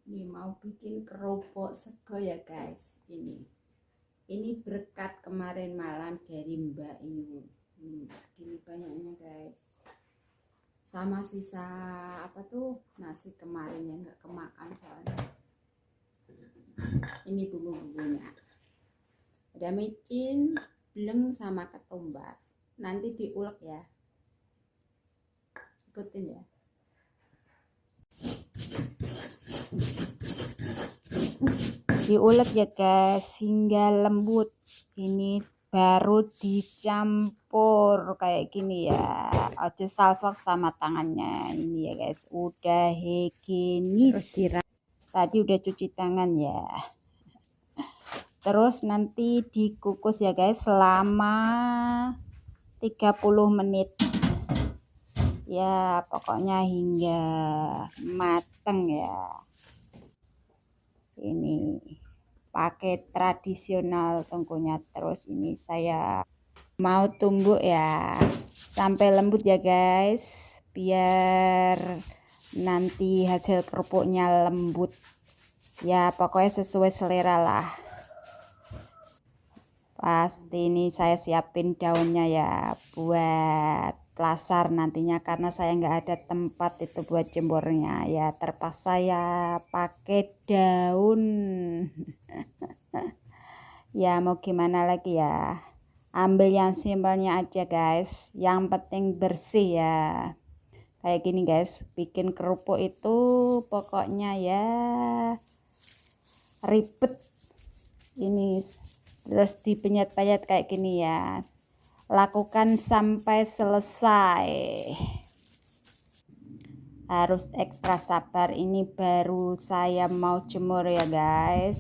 Nih mau bikin kerupuk sego ya guys. Ini berkat kemarin malam dari Mbak Yu. Segini banyaknya guys. Sama sisa apa tuh nasi kemarin yang nggak kemakan soalnya. Ini bumbu-bumbunya. Ada micin, bleng sama ketumbar. Nanti diulek ya. Ikutin ya. Diulek ya guys hingga lembut. Ini baru dicampur kayak gini ya. Ojo salfok sama tangannya ini ya guys. Udah higienis. Tadi udah cuci tangan ya. Terus nanti dikukus ya guys selama 30 menit. Ya pokoknya hingga mateng ya. Ini pakai tradisional tungkunya. Terus ini saya mau tumbuk ya sampai lembut ya guys, biar nanti hasil kerupuknya lembut ya, pokoknya sesuai selera lah. Pasti ini saya siapin daunnya ya buat lasar nantinya, karena saya nggak ada tempat itu buat jemurnya ya, terpaksa ya pakai daun. Ya mau gimana lagi ya, ambil yang simpelnya aja guys, yang penting bersih ya. Kayak gini guys, bikin kerupuk itu pokoknya ya ribet ini. Terus dipenyet-penyet kayak gini ya, lakukan sampai selesai. Harus ekstra sabar, ini baru saya mau jemur ya guys.